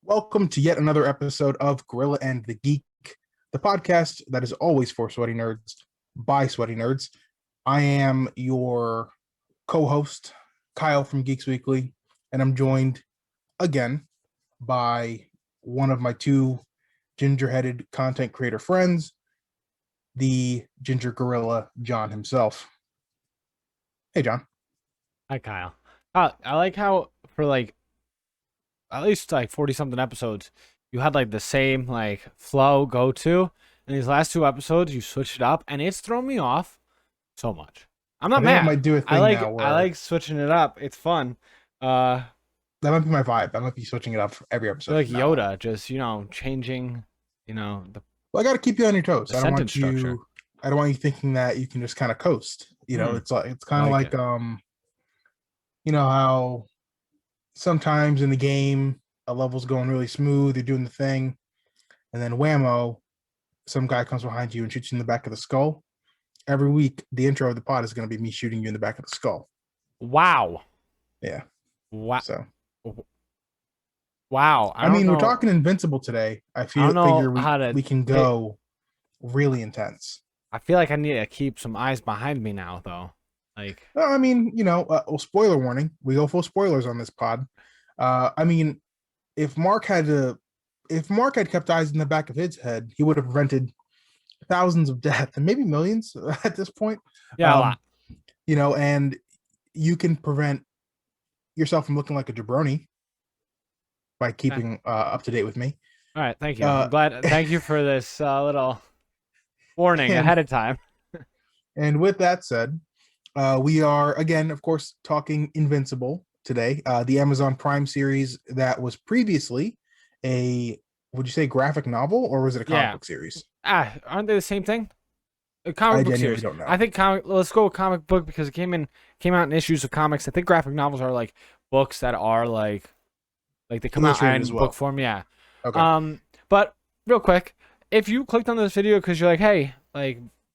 Welcome to yet another episode of Gorilla and the Geek, the podcast that is always for sweaty nerds by sweaty nerds. I am your co-host, Kyle from Geeks Weekly, and I'm joined again by one of my two ginger-headed content creator friends, the ginger gorilla, John himself. Hey, John. Hi, Kyle. I like how for at least 40 something episodes, you had the same flow go to. And these last two episodes, you switched it up, and it's thrown me off so much. I'm I not think I mad. might do a I thing like now I where like switching it up. It's fun. that might be my vibe. I might be switching it up for every You're episode like from now on. Yoda, just changing, the Well, I got to keep you on your toes. the sentence structure. I don't want you thinking that you can just kind of coast. It's I kind of like like it. how sometimes in the game a level's going really smooth, you're doing the thing, and then whammo, some guy comes behind you and shoots you in the back of the skull. Every week, the intro of the pod is going to be me shooting you in the back of the skull. Wow. Yeah. Wow. So Wow. I mean, we're talking Invincible today. I don't know Figure how to we can take. go really intense. I feel like I need to keep some eyes behind me now, though. Well, I mean, spoiler warning. We go full spoilers on this pod. I mean, if Mark had kept eyes in the back of his head, he would have prevented thousands of deaths and maybe millions at this point. Yeah, a lot. And you can prevent yourself from looking like a jabroni by keeping up to date with me. All right, thank you. I'm glad. Thank you for this little warning and, ahead of time. And with that said, we are again, of course, talking Invincible today, the Amazon Prime series that was previously would you say graphic novel, or was it a comic book series? Aren't they the same thing? A I comic book genuinely series. don't know. I think Let's go with comic book because it came out in issues of comics. I think graphic novels are books that are they come out Illustrated in as well. book form. Yeah. Okay. But real quick, if you clicked on this video because you're like, hey,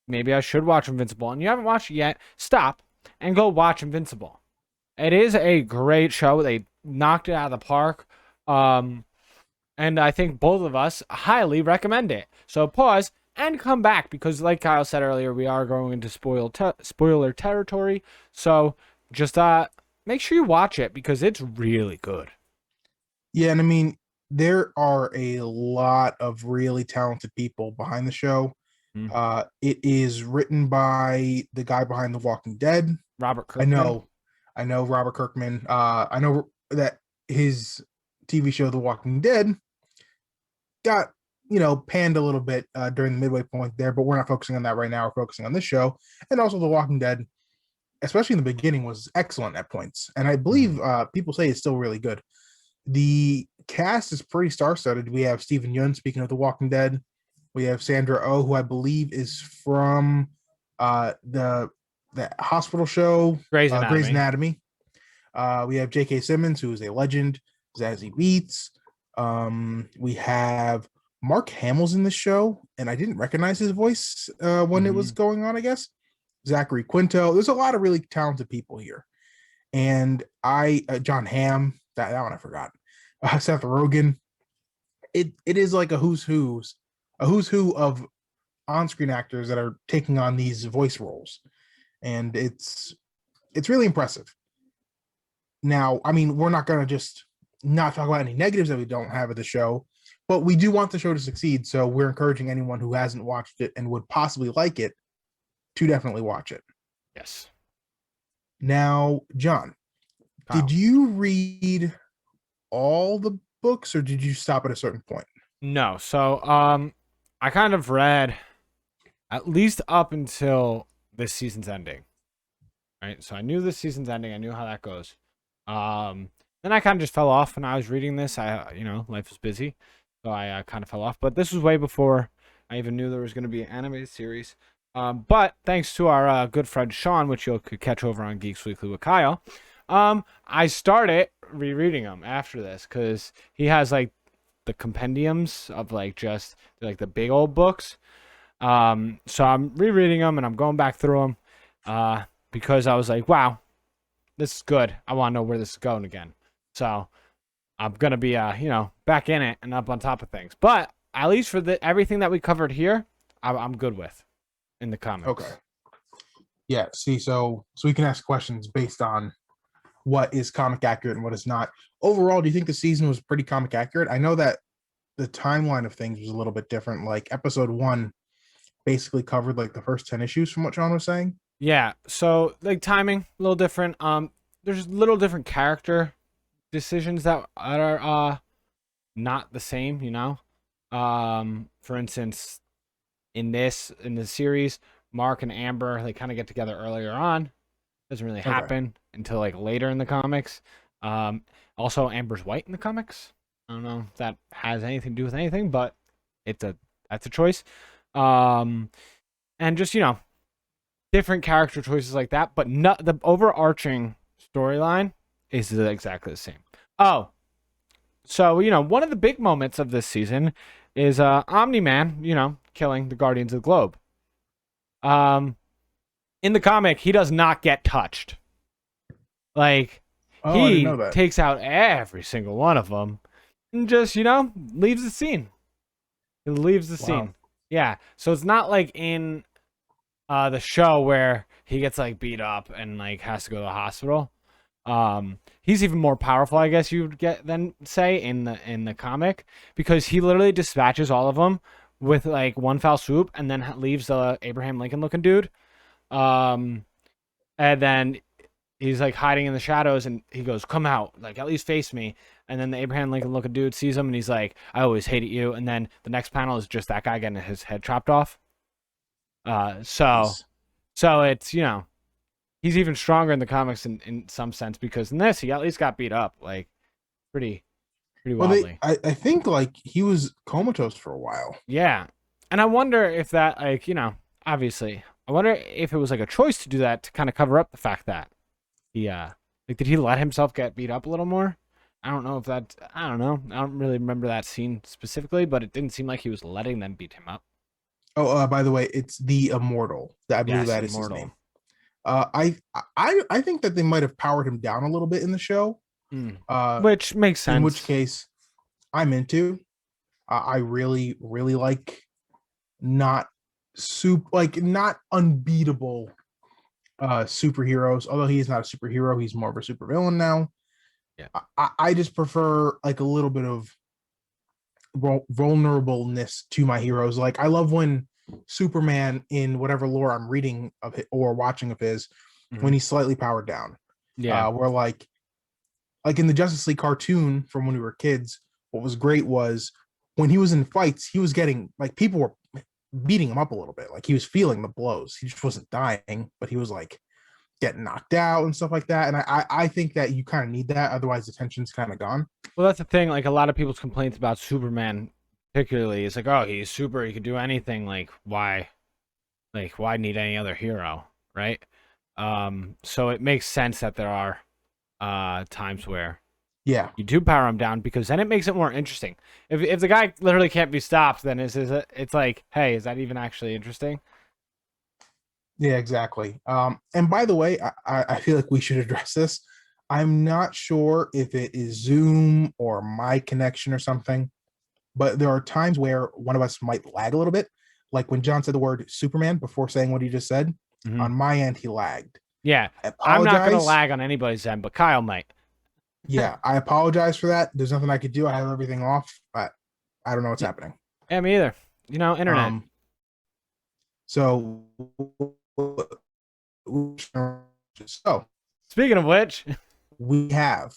maybe I should watch Invincible, and you haven't watched it yet, stop and go watch Invincible. It is a great show. They knocked it out of the park. And I think both of us highly recommend it. So pause and come back because, like Kyle said earlier, we are going into spoiler territory. So just make sure you watch it because it's really good. Yeah, and I mean, there are a lot of really talented people behind the show. It is written by the guy behind The Walking Dead, Robert Kirkman. I know Robert Kirkman. I know that his TV show The Walking Dead got panned a little bit during the midway point there, but we're not focusing on that right now. We're focusing on this show, and also The Walking Dead, especially in the beginning, was excellent at points, and I believe people say it's still really good. The cast is pretty star-studded. We have Stephen Yeun, speaking of The Walking Dead. We have Sandra Oh, who I believe is from the hospital show Gray's Anatomy. We have J.K. Simmons, who is a legend. Zazie Beetz. We have Mark Hamill's in this show, and I didn't recognize his voice when it was going on, I guess. Zachary Quinto. There's a lot of really talented people here. And John Hamm, that one I forgot. Seth Rogen. It is like a who's who of on-screen actors that are taking on these voice roles. And it's really impressive. Now, I mean, we're not going to just not talk about any negatives that we don't have at the show, but we do want the show to succeed. So we're encouraging anyone who hasn't watched it and would possibly like it to definitely watch it. Yes. Now, John, Kyle. Did you read all the books or did you stop at a certain point? No. So, I kind of read at least up until this season's ending. Right? So I knew this season's ending. I knew how that goes. Then I kind of just fell off when I was reading this. Life was busy, so I kind of fell off. But this was way before I even knew there was going to be an animated series. But thanks to our good friend Sean, which you could catch over on Geeks Weekly with Kyle, I started rereading them after this because he has the compendiums of just the big old books. So I'm rereading them and I'm going back through them because I was like, wow, this is good. I want to know where this is going again. So I'm gonna be back in it and up on top of things. But at least for everything that we covered here, I'm good with in the Okay. comics. Yeah. See, so we can ask questions based on what is comic accurate and what is not. Overall, do you think the season was pretty comic accurate? I know that the timeline of things was a little bit different. Like episode one basically covered like the first 10 issues from what John was saying. Yeah. So like timing a little different. There's little different character decisions that are not the same. For instance, in the series, Mark and Amber, they kind of get together earlier on. Doesn't really Okay. happen until like later in the comics. Also, Amber's white in the comics. I don't know if that has anything to do with anything, but that's a choice. And just different character choices like that, but not the overarching storyline is exactly the same. Oh, so one of the big moments of this season is Omni Man, killing the Guardians of the Globe. In the comic, he does not get touched. Like, Oh, I didn't know he that. takes out every single one of them and just, leaves the scene. He leaves the Wow. scene. Yeah. So it's not like in the show where he gets like beat up and like has to go to the hospital. He's even more powerful, I guess you would get than say in the comic, because he literally dispatches all of them with like one foul swoop and then leaves the Abraham Lincoln looking dude. And then he's like hiding in the shadows and he goes, "Come out, like at least face me." And then the Abraham Lincoln looking dude sees him and he's like, "I always hated you." And then the next panel is just that guy getting his head chopped off. So Jeez. so it's he's even stronger in the comics in some sense, because in this he at least got beat up like pretty Well, wildly. I think like he was comatose for a while. Yeah. And I wonder if that like, obviously, I wonder if it was like a choice to do that to kind of cover up the fact that he like did he let himself get beat up a little more? I don't know if that I don't know. I don't really remember that scene specifically, but it didn't seem like he was letting them beat him up. Oh, by the way, it's the Immortal. I believe Yes, that is his immortal. name. I think that they might have powered him down a little bit in the show. Mm. Uh, Which makes in which sense. case, I'm into. I really really like not not unbeatable superheroes. Although he is not a superhero, he's more of a supervillain now. Yeah. I just prefer like a little bit of vulnerableness to my heroes. Like I love when Superman in whatever lore I'm reading of it or watching of his, when he's slightly powered down. Yeah. Where like in the Justice League cartoon from when we were kids, what was great was when he was in fights, he was getting like people were beating him up a little bit. Like he was feeling the blows. He just wasn't dying, but he was like getting knocked out and stuff like that. And I think that you kind of need that, otherwise the tension's kind of gone. Well, that's the thing. Like a lot of people's complaints about Superman, particularly, is like, oh, he's super. He could do anything. Why need any other hero, right? So it makes sense that there are times where Yeah. you do power him down, because then it makes it more interesting. If the guy literally can't be stopped, then it's like, hey, is that even actually interesting? Yeah, exactly. And by the way, I feel like we should address this. I'm not sure if it is Zoom or my connection or something, but there are times where one of us might lag a little bit. Like when John said the word Superman before saying what he just said, Mm-hmm. on my end, he lagged. Yeah, I I'm not gonna apologize. lag on anybody's end, but Kyle might. Yeah, I apologize for that. There's nothing I could do. I have everything off, but I don't know what's happening. Yeah, me either. Internet. Um, so so Speaking of which, we have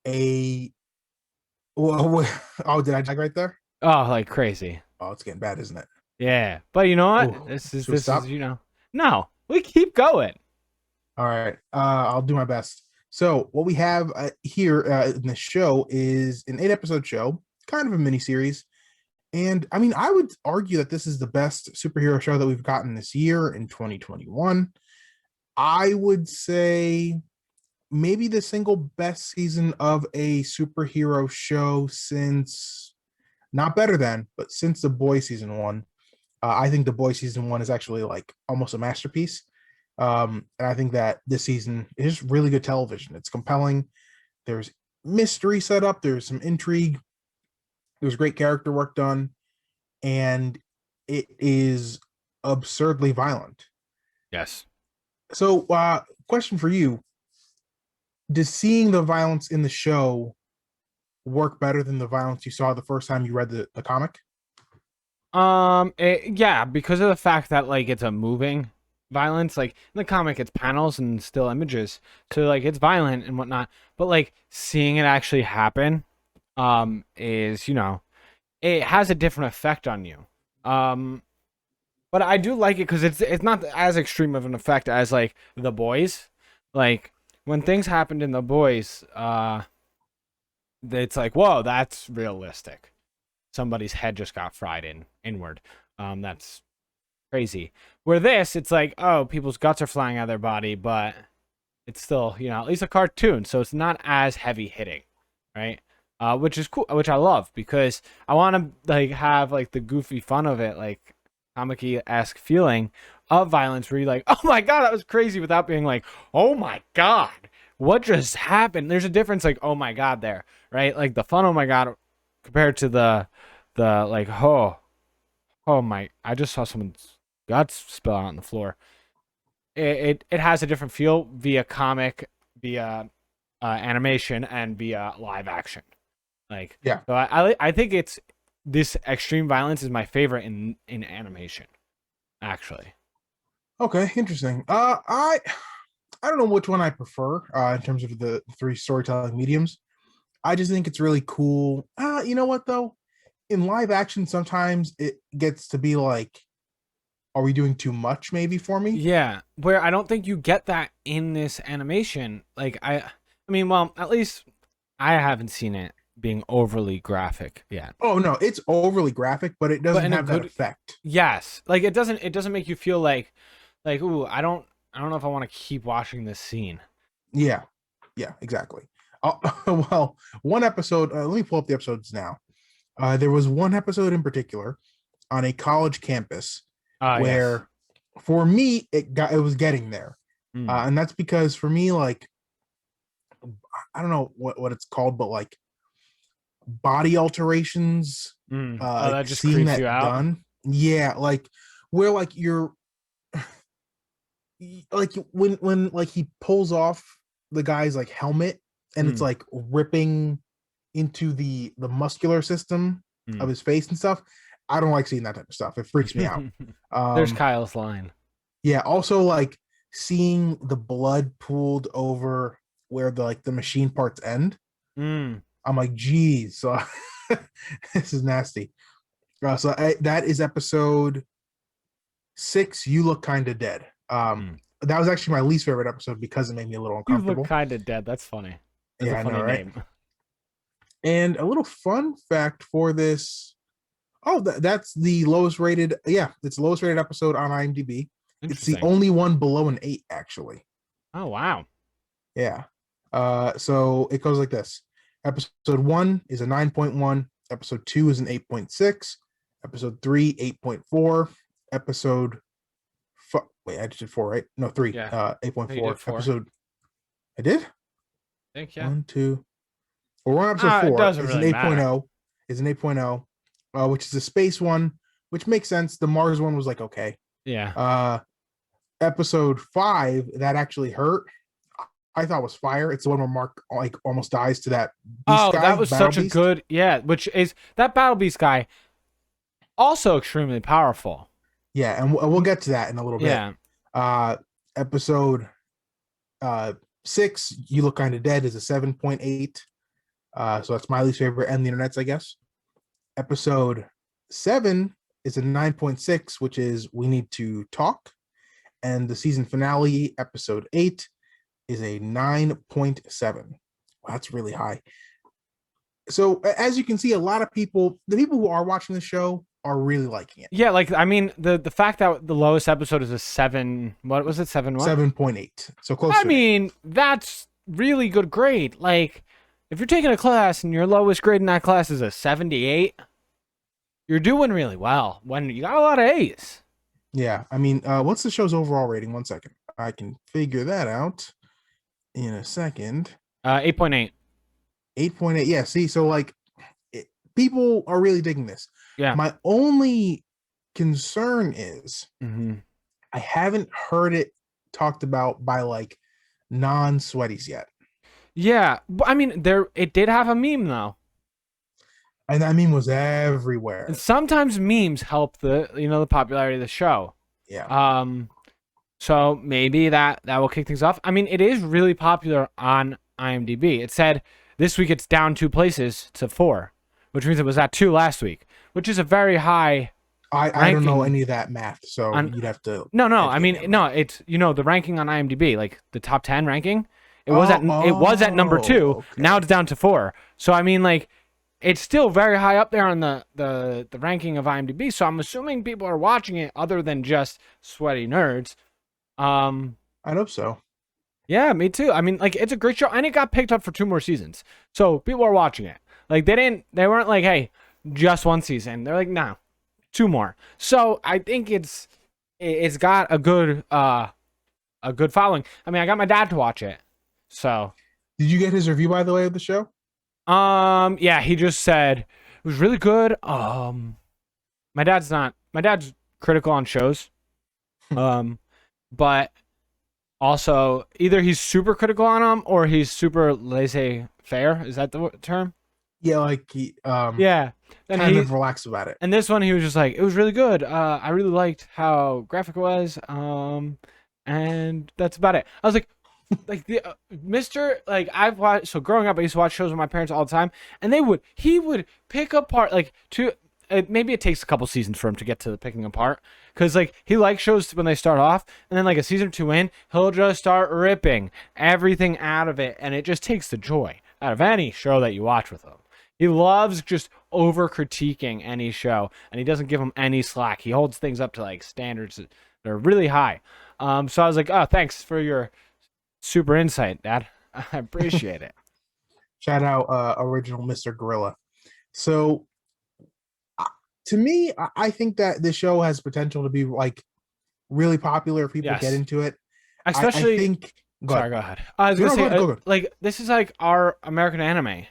a well, oh, did I jag right there? oh, like crazy. Oh, it's getting bad, isn't it? Yeah, but you know what? Oh, This is should we this is stop? no, we keep going. All right. I'll do my best. So what we have here in the show is an 8 episode show, kind of a mini series. And I mean, I would argue that this is the best superhero show that we've gotten this year in 2021. I would say maybe the single best season of a superhero show since, not better than, but since The Boys season one. I think The Boys season one is actually like almost a masterpiece. And I think that this season is really good television. It's compelling. There's mystery set up. There's some intrigue. There's great character work done, and it is absurdly violent. Yes. So, question for you: does seeing the violence in the show work better than the violence you saw the first time you read the comic? Yeah, because of the fact that like it's a moving violence. Like in the comic, it's panels and still images, so like it's violent and whatnot. But like seeing it actually happen, is it has a different effect on you. Um, but I do like it because it's not as extreme of an effect as like the boys. Like when things happened in the boys, it's like whoa, that's realistic. Somebody's head just got fried inward. That's crazy. Where this, it's like, oh, people's guts are flying out of their body, but it's still, at least a cartoon, so it's not as heavy hitting, right? Which is cool, which I love because I want to like have like the goofy fun of it, like comic-esque feeling of violence, where you're like, oh my god, that was crazy, without being like, oh my god, what just happened? There's a difference, like, oh my god, there, right? Like the fun, oh my god, compared to the like, oh my, I just saw someone's guts spill out on the floor. It has a different feel via comic, via animation, and via live action. Like, Yeah. so I think it's this extreme violence is my favorite in animation, actually. Okay, interesting. I don't know which one I prefer in terms of the three storytelling mediums. I just think it's really cool. You know what though? In live action, sometimes it gets to be like, are we doing too much maybe for me? Yeah, where I don't think you get that in this animation. Like I mean, well, at least I haven't seen it being overly graphic yet. Oh no, it's overly graphic, but it But doesn't in a have that good, effect. yes, like it doesn't make you feel like ooh, I don't know if I want to keep watching this scene. Yeah, yeah, exactly. Uh, well, one episode. Let me pull up the episodes now. There was one episode in particular on a college campus Ah, yes. where, for me, it was getting there, Mm. and that's because for me, like, I don't know what it's called, but like body alterations, Oh, that like just seeing creeps you that out. done, yeah, like where like you're like when like he pulls off the guy's like helmet and it's Mm. like ripping into the muscular system of Mm. his face and stuff. I don't like seeing that type of stuff. It freaks me out. There's um Kyle's line. yeah, also like seeing the blood pooled over where the like the machine parts end. Mm. I'm like, geez, so this is nasty. That is episode 6. You look kind of dead. Mm. That was actually my least favorite episode because it made me a little You look uncomfortable. kind of dead. That's funny. That's a Yeah, I know, funny right? name. And a little fun fact for this. Oh, that's the lowest rated. Yeah, it's the lowest rated episode on IMDb. It's the Interesting. only one below an 8, actually. Oh wow. Yeah. So it goes like this. Episode 1 is a 9.1. Episode 2 is an 8.6. Episode 3, 8.4. Episode wait, I just did 4, right? No, 3. Yeah. You 8.4. did 4. Episode I did? I think yeah. 1, 2. Well, we're on episode It 4. doesn't It's an really matter. 8.0. It's an 8.0, which is a space one, which makes sense. The Mars one was like okay. Yeah. Uh Episode 5, that actually hurt. I thought was fire. It's the one where Mark like almost dies to that beast Oh, guy, that was battle such a beast. good, yeah. Which is that Battle Beast guy also extremely powerful. Yeah, and we'll get to that in a little bit. Yeah. Episode 6, You Look Kind of Dead, is a 7.8. So that's my least favorite, and the internet's, I guess. Episode 7 is a 9.6, which is We Need to Talk. And the season finale, episode 8, is a 9.7. Wow, that's really high. So as you can see, a lot of people, the people who are watching the show, are really liking it. Yeah, like I mean, the fact that the lowest episode is a 7. What was it? 7 what? 7.8. So close. I to mean, that's really good grade. Like, if you're taking a class and your lowest grade in that class is a 78, you're doing really well. When you got a lot of A's. Yeah, I mean, what's the show's overall rating? 1 second, I can figure that out in a second. 8.8. 8.8. Yeah, see, so like people are really digging this. Yeah. My only concern is Mm-hmm. I haven't heard it talked about by like non-sweaties yet. Yeah, I mean, it did have a meme though, And that meme was and everywhere. sometimes memes help the popularity of the show. Yeah. Um, so maybe that will kick things off. I mean, it is really popular on IMDb. It said this week it's down 2 places to 4, which means it was at 2 last week, which is a very high I don't know ranking any of that math, so on. you'd have to No, no, I educate me mean on no. that. It's the ranking on IMDb, like the top 10 ranking. Oh, It was at number 2. Now okay. it's down to 4. So I mean, like, it's still very high up there on the ranking of IMDb. So I'm assuming people are watching it other than just sweaty nerds. Um, I'd hope so. yeah, me too. I mean, like, it's a great show, and it got picked up for 2 more seasons. So people are watching it. Like, they weren't like, hey, just 1 season. They're like, no, 2 more. So I think it's got a good following. I mean, I got my dad to watch it. So, Did you get his review, by the way, of the show? yeah, he just said it was really good. My dad's critical on shows. But also either he's super critical on them or he's super laissez-faire. Is that the term? Yeah, like he Yeah. And kind of relaxed about it. and this one he was just like, it was really good. I really liked how graphic it was. And that's about it. I was like the Mr. Like, I've watched, so growing up I used to watch shows with my parents all the time, and he would pick apart like two. Maybe it takes a couple seasons for him to get to the picking apart, because like he likes shows when they start off, and then like a season or 2 in, he'll just start ripping everything out of it, and it just takes the joy out of any show that you watch with him. He loves just over critiquing any show, and he doesn't give them any slack. He holds things up to like standards that are really high. So I was like, oh, thanks for your super insight, Dad. I appreciate it. Shout out original Mr. Gorilla. So to me, I think that this show has potential to be like really popular if people Yes. get into it. Especially, I think. sorry, go ahead. I was gonna say, go ahead. like, this is like our American anime,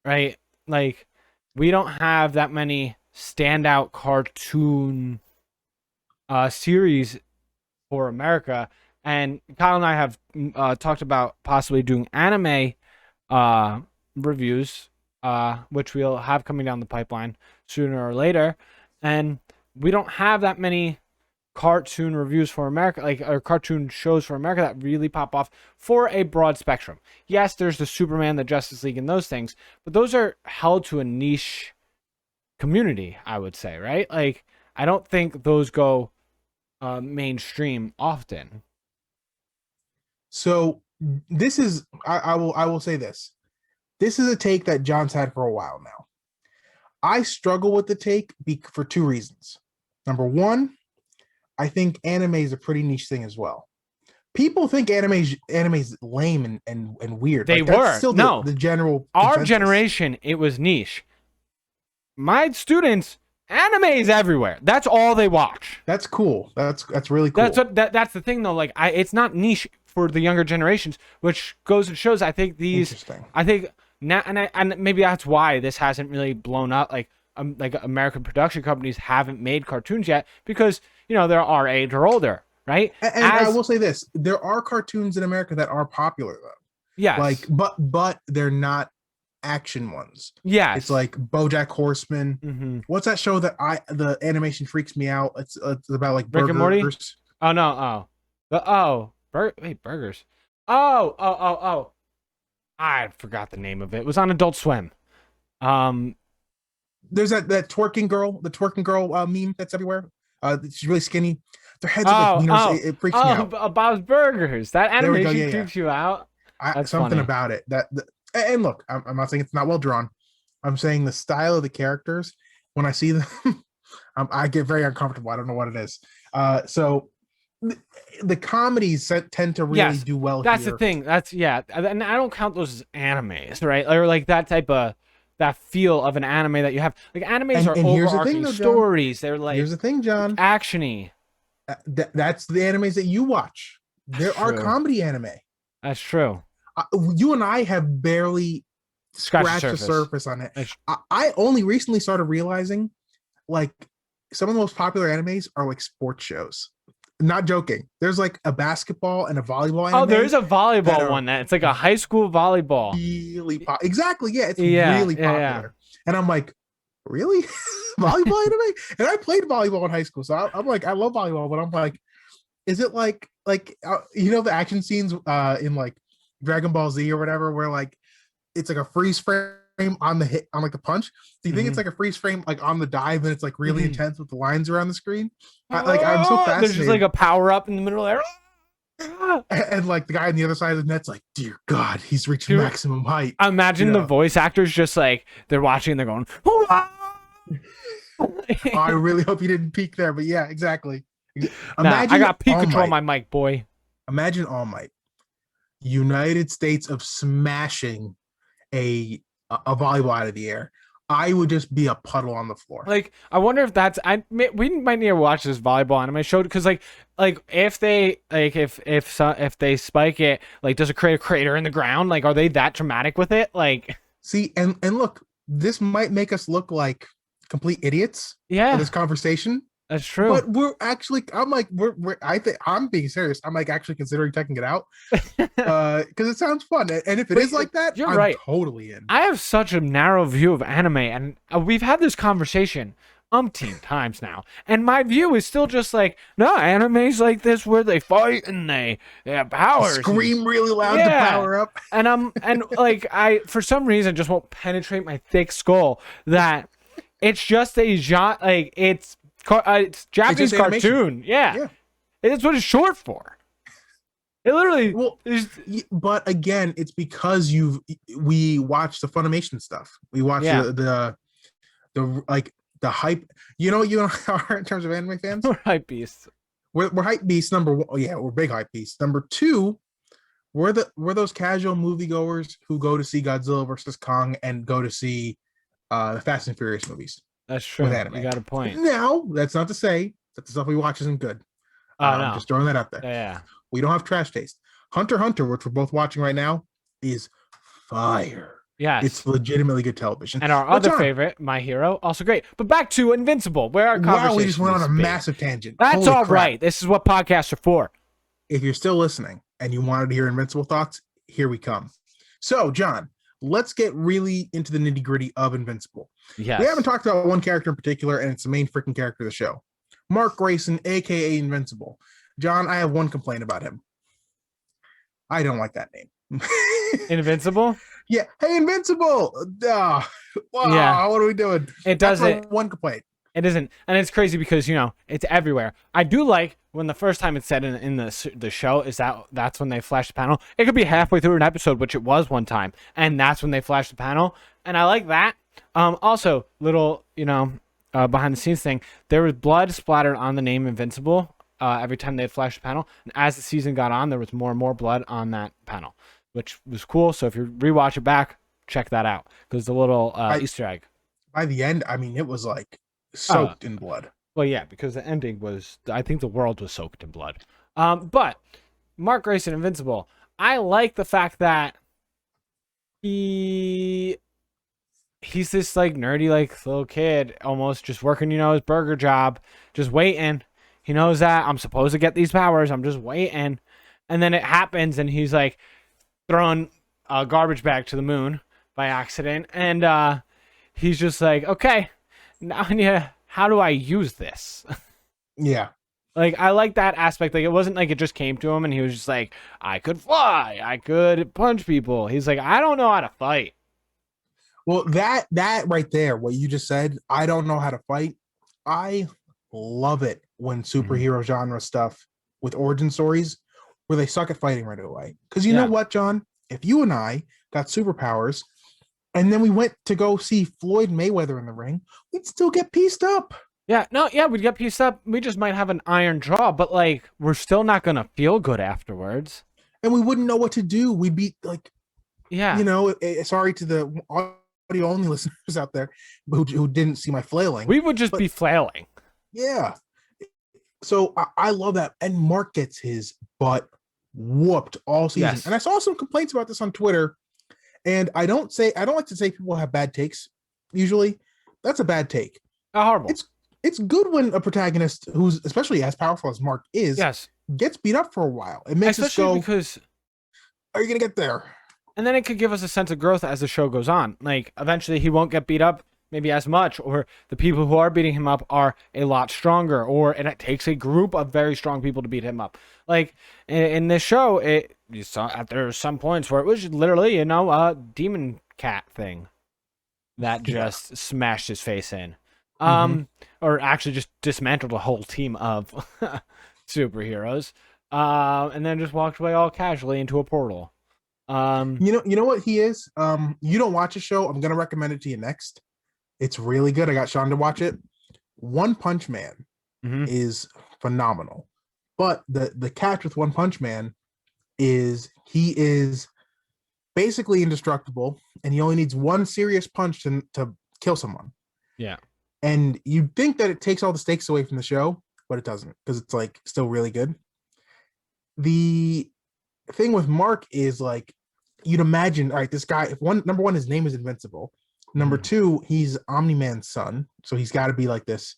right? Like, we don't have that many standout cartoon series for America, and Kyle and I have talked about possibly doing anime reviews, which we'll have coming down the pipeline sooner or later, and we don't have that many cartoon reviews for America, like, or cartoon shows for America that really pop off for a broad spectrum. Yes, there's the Superman, the Justice League, and those things, but those are held to a niche community, I would say, right? Like, I don't think those go mainstream often. So this is I will say this. This is a take that John's had for a while now. I struggle with the take for 2 reasons. Number 1, I think anime is a pretty niche thing as well. People think anime's lame and weird. They like, that's were still no the general our consensus. generation. It was niche. My students, anime is everywhere. That's all they watch. That's cool. That's really cool. That's the thing though. Like, it's not niche for the younger generations, which goes and shows. I think Interesting. I think now, and maybe that's why this hasn't really blown up. Like American production companies haven't made cartoons yet because they're our age or older, right? And I will say this: there are cartoons in America that are popular though. Yes. Like, but they're not action ones. Yes. It's like BoJack Horseman. Mm-hmm. What's that show that the animation freaks me out? It's about like Rick burgers. and Morty? Oh no! Wait, burgers. Oh! I forgot the name of it. It was on Adult Swim. There's that twerking girl, the twerking girl meme that's everywhere. She's really skinny. Their heads are like wieners. It freaks me out. Bob's Burgers. That animation creeps you out. That's something funny about it. And look, I'm not saying it's not well drawn. I'm saying the style of the characters. When I see them, I get very uncomfortable. I don't know what it is. So the comedies tend to really do well. That's the thing. And I don't count those as animes, right? Or like that type of that feel of an anime that you have. Like, animes are overarching stories. They're like, here's the thing, John. Actiony. That's the animes that you watch. There are comedy anime. That's true. You and I have barely scratch the surface on it. I only recently started realizing, like, some of the most popular animes are like sports shows. Not joking. There's like a basketball and a volleyball anime. Oh, there is a volleyball one that it's like a high school volleyball. Really exactly. Yeah, it's really popular. Yeah. And I'm like, really? Volleyball anime? And I played volleyball in high school. So I'm like, I love volleyball, but I'm like, is it like the action scenes in like Dragon Ball Z or whatever, where like it's like a freeze frame on the hit on like the punch? Do you think it's like a freeze frame like on the dive and it's like really intense with the lines around the screen? I'm so fascinated. There's just like a power up in the middle there. And like the guy on the other side of the net's like, dear God, he's reaching maximum height. Imagine the voice actors just like they're watching and they're going, oh, I really hope you didn't peak there, but yeah, exactly. I got peak control on my mic, boy. Imagine All Might, United States of smashing a volleyball out of the air. I would just be a puddle on the floor. Like, I wonder if that's we might need to watch this volleyball anime show, because like if they if they spike it, like, does it create a crater in the ground? Like, are they that dramatic with it? Like, see, and look, this might make us look like complete idiots. Yeah, in this conversation. That's true. But we're actually, I'm like, I think I'm being serious. I'm like actually considering checking it out because it sounds fun. And if it is like that, I'm right. Totally in. I have such a narrow view of anime, and we've had this conversation umpteen times now, and my view is still just like, no, anime's like this where they fight and they have powers, scream really loud to power up, and like I for some reason just won't penetrate my thick skull that it's just a genre, like it's Japanese cartoon. Yeah. It's what it's short for. It literally. Well, but again, it's because we watch the Funimation stuff. We watch the like the hype. You know how are in terms of anime fans. We're hype beasts. We're hype beasts. Number one, yeah, we're big hype beasts. Number two, we're those casual moviegoers who go to see Godzilla versus Kong and go to see the Fast and Furious movies. That's true. You got a point. Now, that's not to say that the stuff we watch isn't good. No. Just throwing that out there. Yeah. We don't have trash taste. Hunter x Hunter, which we're both watching right now, is fire. Yes. It's legitimately good television. And our other favorite, My Hero, also great. But back to Invincible, where our conversation. Wow, we just went on a massive tangent. That's all right. This is what podcasts are for. If you're still listening and you wanted to hear Invincible thoughts, here we come. So, John, let's get really into the nitty gritty of Invincible. Yes. We haven't talked about one character in particular, and it's the main freaking character of the show. Mark Grayson, aka Invincible. John, I have one complaint about him. I don't like that name. Invincible? Yeah. Hey, Invincible! Wow, what are we doing? It doesn't. One complaint. It isn't. And it's crazy because, it's everywhere. I do like when the first time it's said in the show is that's when they flash the panel. It could be halfway through an episode, which it was one time, and that's when they flash the panel. And I like that. Also, little, behind the scenes thing, there was blood splattered on the name Invincible every time they had flashed the panel. And as the season got on, there was more and more blood on that panel, which was cool. So if you rewatch it back, check that out because the little Easter egg. By the end, I mean, it was like soaked in blood. Well, yeah, because the ending was, I think the world was soaked in blood. But Mark Grayson, Invincible, I like the fact that he's this like nerdy like little kid, almost just working, his burger job, just waiting. He knows that I'm supposed to get these powers. I'm just waiting, and then it happens, and he's like throwing a garbage bag to the moon by accident, and he's just like, okay, now how do I use this? Yeah. Like, I like that aspect. Like, it wasn't like it just came to him and he was just like, I could fly, I could punch people. He's like, I don't know how to fight. Well, that right there, what you just said, I don't know how to fight. I love it when superhero genre stuff with origin stories where they suck at fighting right away. Because you know what, John? If you and I got superpowers and then we went to go see Floyd Mayweather in the ring, we'd still get pieced up. We'd get pieced up. We just might have an iron jaw, but like, we're still not going to feel good afterwards. And we wouldn't know what to do. We'd be like, sorry to the audio only listeners out there who didn't see my flailing. We would just be flailing. Yeah. So I love that. And Mark gets his butt whooped all season. Yes. And I saw some complaints about this on Twitter. And I don't like to say people have bad takes. Usually, that's a bad take. Horrible. It's good when a protagonist who's especially as powerful as Mark is Yes. gets beat up for a while. It makes Especially us go, because, are you gonna get there? and then it could give us a sense of growth as the show goes on. Like eventually he won't get beat up maybe as much, or the people who are beating him up are a lot stronger, and it takes a group of very strong people to beat him up. Like in this show, you saw there are some points where it was literally, a demon cat thing that just smashed his face in. Or actually just dismantled a whole team of superheroes. And then just walked away all casually into a portal. You know what he is? You don't watch a show. I'm gonna recommend it to you next. It's really good. I got Sean to watch it. One Punch Man is phenomenal. But the catch with One Punch Man is he is basically indestructible, and he only needs one serious punch to kill someone. Yeah. And you'd think that it takes all the stakes away from the show, but it doesn't, because it's like still really good. The thing with Mark is like you'd imagine, all right, this guy, number one, his name is Invincible. Number two, he's Omni Man's son, so he's got to be like this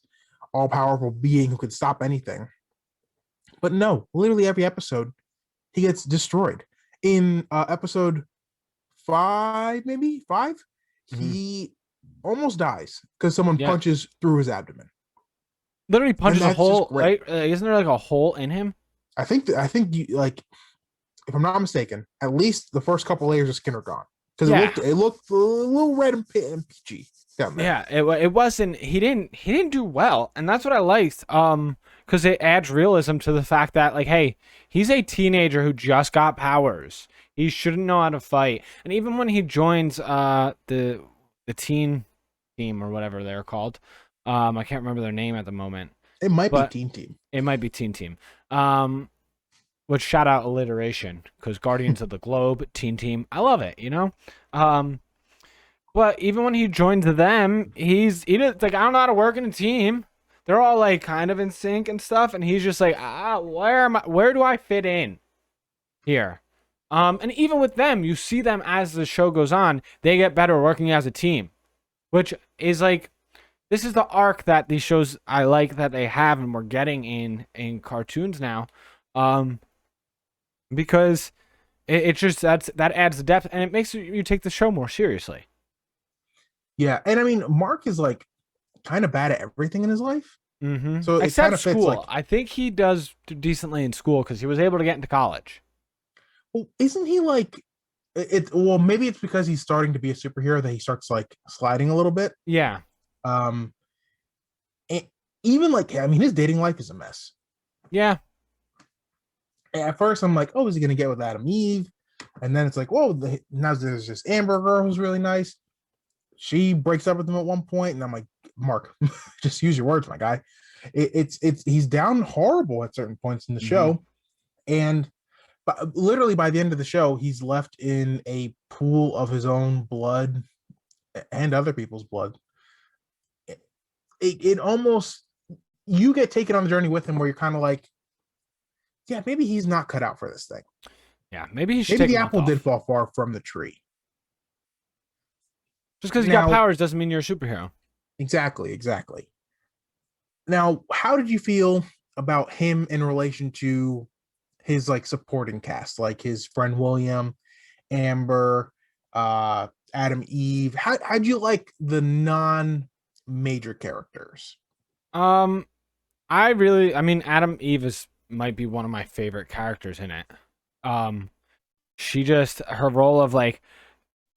all-powerful being who could stop anything. But no, literally every episode, he gets destroyed. In episode 5, maybe 5, he almost dies because someone punches through his abdomen. Literally punches a hole, right? Isn't there like a hole in him? I think you, like, if I'm not mistaken, at least the first couple layers of skin are gone. Because it looked a little red and peachy down there. Yeah, it wasn't. He didn't do well, and that's what I liked. Because it adds realism to the fact that, like, hey, he's a teenager who just got powers. He shouldn't know how to fight. And even when he joins the teen team or whatever they're called, I can't remember their name at the moment. It might be Teen Team. It might be Teen Team. Which, shout out alliteration, because Guardians of the Globe, Teen Team, I love it, But even when he joins them, he's like, I don't know how to work in a team. They're all like kind of in sync and stuff, and he's just like, where do I fit in here? And even with them, you see them as the show goes on, they get better working as a team, which is like, this is the arc that these shows I like that they have and we're getting in cartoons now. Because it just that adds depth, and it makes you take the show more seriously. Yeah, and I mean, Mark is like kind of bad at everything in his life. So it except kind of fits. School. Like, I think he does decently in school because he was able to get into college. Well, isn't he like it? Well, maybe it's because he's starting to be a superhero that he starts like sliding a little bit. Yeah. Even like, I mean, his dating life is a mess. Yeah. At first, I'm like, oh, is he gonna get with Adam Eve? And then it's like, whoa, now there's this Amber girl who's really nice. She breaks up with him at one point, and I'm like, Mark, just use your words, my guy. It's he's down horrible at certain points in the show, and literally by the end of the show, he's left in a pool of his own blood and other people's blood. It almost, you get taken on the journey with him where you're kind of like, yeah, maybe he's not cut out for this thing. Yeah, maybe the apple did fall far from the tree. Just because you got powers doesn't mean you're a superhero. Exactly. Now, how did you feel about him in relation to his like supporting cast, like his friend William, Amber, Adam Eve? How'd you like the non-major characters? I mean, Adam Eve might be one of my favorite characters in it. She just, her role of like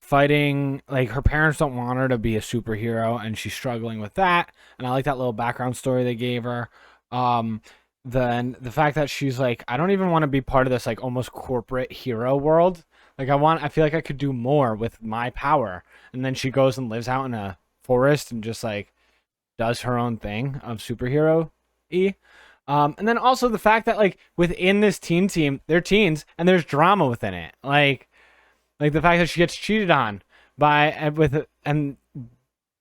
fighting, like her parents don't want her to be a superhero and she's struggling with that, and I like that little background story they gave her. Then the fact that she's like, I don't even want to be part of this like almost corporate hero world. Like I feel like I could do more with my power. And then she goes and lives out in a forest and just like does her own thing of superhero-y. And then also the fact that like within this teen team, they're teens and there's drama within it. Like the fact that she gets cheated on and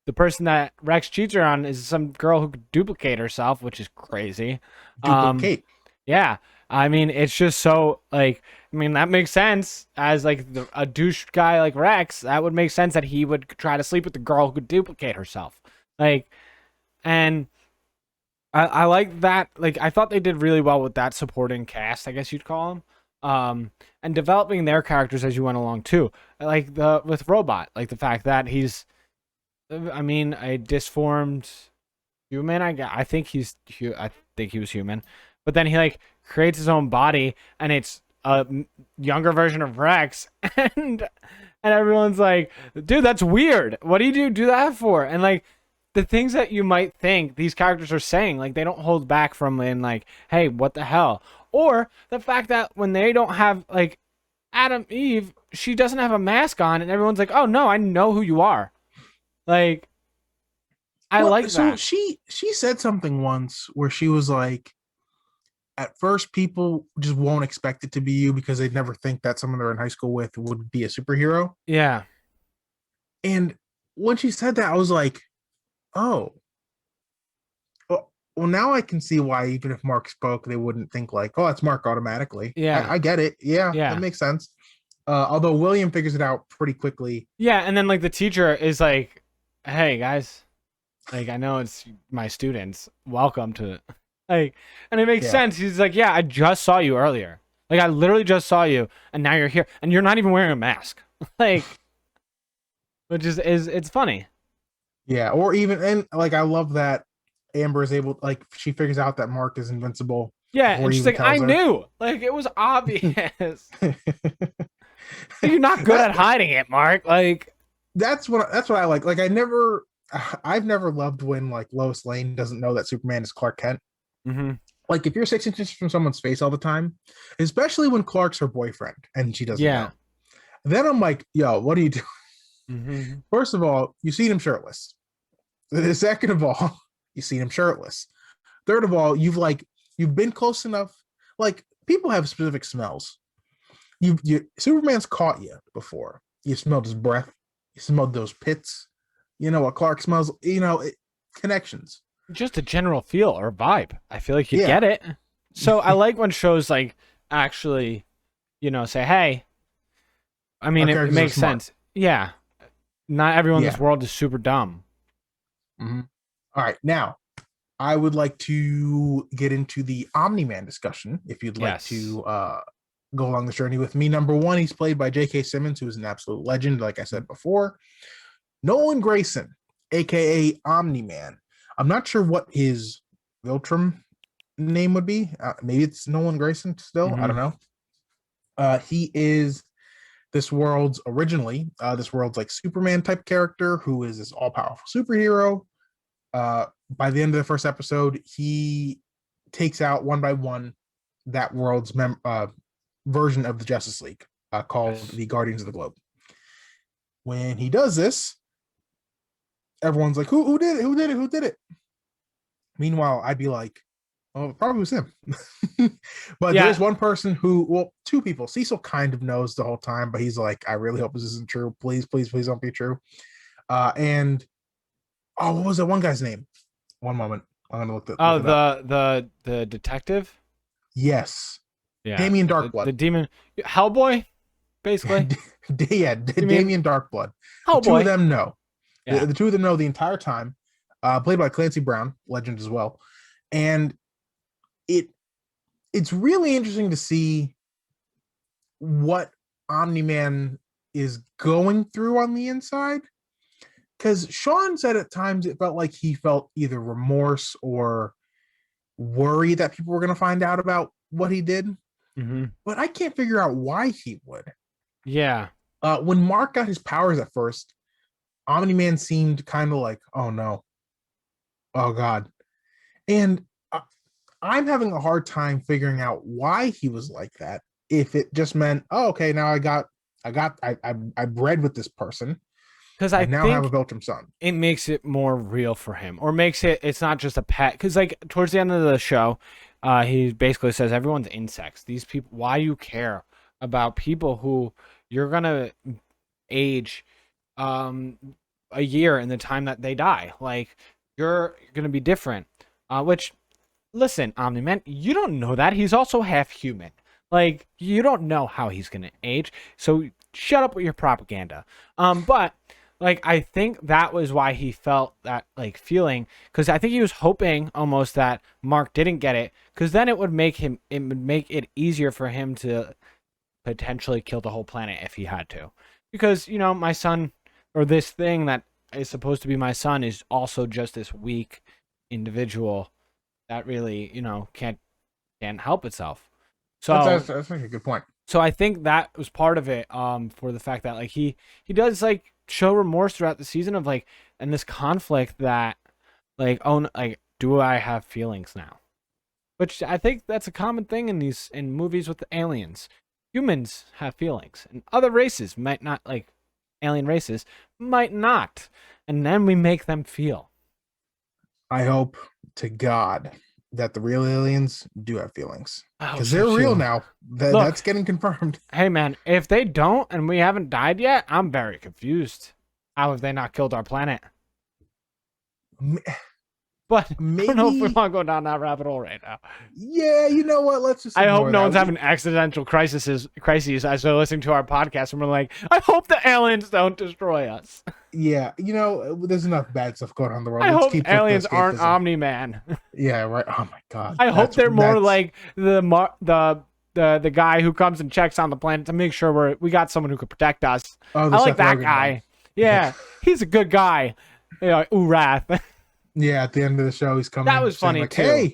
the person that Rex cheats her on is some girl who could duplicate herself, which is crazy. Duplicate. Yeah. I mean, it's just so like. I mean, that makes sense as like a douche guy like Rex. That would make sense that he would try to sleep with the girl who could duplicate herself. Like, and I like that. Like, I thought they did really well with that supporting cast, I guess you'd call them. And developing their characters as you went along too. Like the with Robot, like the fact that he's, I mean, a disformed human. I think I think he was human, but then he like creates his own body, and it's a younger version of Rex, and everyone's like, dude, that's weird. What do you do that for? And like the things that you might think these characters are saying, like they don't hold back from in like, hey, what the hell? Or the fact that when they don't have like Eve, she doesn't have a mask on, and everyone's like, oh no, I know who you are. Like, I like so that. she said something once where she was like, at first people just won't expect it to be you because they'd never think that someone they're in high school with would be a superhero. Yeah. And when she said that, I was like, oh, well, now I can see why even if Mark spoke, they wouldn't think like, oh, it's Mark automatically. Yeah. I get it. Yeah, that Yeah. makes sense. Although William figures it out pretty quickly. Yeah, and then like the teacher is like, "Hey guys, like I know it's my students. Welcome to like," and it makes sense. He's like, "Yeah, I just saw you earlier. Like I literally just saw you, and now you're here, and you're not even wearing a mask." Like, which is it's funny. Yeah, or even and like I love that Amber is able like she figures out that Mark is invincible Yeah, before and he she's even like, "I tells her. knew. Like it was obvious. You're not good That at hiding it, Mark. Like, that's what I like. Like I've never loved when like Lois Lane doesn't know that Superman is Clark Kent. mm-hmm. Like if you're 6 inches from someone's face all the time, especially when Clark's her boyfriend and she doesn't Yeah, know. Then I'm like, yo, what are you doing? mm-hmm. First of all, you seen him shirtless. Second of all, you seen him shirtless. Third of all, you've been close enough. Like people have specific smells. You Superman's caught you before. You smelled his breath. You smelled those pits. You know what Clark smells. Connections. Just a general feel or vibe. I feel like you Yeah, get it. So I like when shows like actually, say, hey, I our mean, it characters are makes smart. sense. Yeah. Not everyone in this Yeah. world is super dumb. Mm-hmm. All right, now I would like to get into the Omni Man discussion. If you'd like Yes. to go along this journey with me. Number one, he's played by J.K. Simmons, who is an absolute legend, like I said before. Nolan Grayson, aka Omni Man. I'm not sure what his Viltrum name would be. Maybe it's Nolan Grayson still. I don't Mm-hmm. know. He is this world's like Superman type character who is this all powerful superhero. By the end of the first episode, he takes out one by one that world's version of the Justice League called Yes. the Guardians of the Globe. When he does this, everyone's like, who did it? Who did it? Who did it? Meanwhile, I'd be like, oh, it probably was him. But Yeah. there's one person two people. Cecil kind of knows the whole time, but he's like, I really hope this isn't true. Please, please, please don't be true. And what was that one guy's name? One moment. I'm gonna look it up. The detective? Yes. Yeah. Damien The Darkblood. demon Hellboy, basically. Yeah, You mean Damien Darkblood. The two of Hellboy? them know. Yeah. The two of them know the entire time. Played by Clancy Brown, legend as well. And it's really interesting to see what Omni Man is going through on the inside. Because Sean said at times it felt like he felt either remorse or worry that people were going to find out about what he did. Mm-hmm. But I can't figure out why he would. Yeah. When Mark got his powers at first, Omni Man seemed kind of like, oh no, oh god. And I'm having a hard time figuring out why he was like that. If it just meant, oh, okay, now I bred with this person. Because I I now have a think Belgium son. it makes it more real for him, or makes it's not just a pet. Because like towards the end of the show, he basically says everyone's insects. These people, why do you care about people who you're gonna age a year in the time that they die? Like you're gonna be different. Which listen, Omni Man, you don't know that. He's also half human. Like, you don't know how he's gonna age. So shut up with your propaganda. But like, I think that was why he felt that like feeling, because I think he was hoping almost that Mark didn't get it, because then it would make it easier for him to potentially kill the whole planet if he had to. Because, my son, or this thing that is supposed to be my son, is also just this weak individual that really, can't help itself. That's like a good point. So I think that was part of it, for the fact that like he does like show remorse throughout the season of like, and this conflict that like, oh, like, do I have feelings now? Which I think that's a common thing in movies with the aliens. Humans have feelings, and other races might not, like alien races might not, and then we make them feel. I hope to God that the real aliens do have feelings, because so they're real too. now. Look, That's getting confirmed. Hey man, if they don't and we haven't died yet, I'm very confused. How have they not killed our planet? But Maybe, I don't know if we want to go down that rabbit hole right now. Yeah, you know what? Let's just. I hope no one's having existential crises as they're listening to our podcast, and we're like, I hope the aliens don't destroy us. Yeah, there's enough bad stuff going on in the world. I Let's hope keep aliens aren't Omni Man. Yeah, right. Oh my God. I hope they're more like the guy who comes and checks on the planet to make sure we got someone who could protect us. Oh, I like that guy. One. Yeah, he's a good guy. Urath. Yeah, at the end of the show, he's coming. That was funny like, too.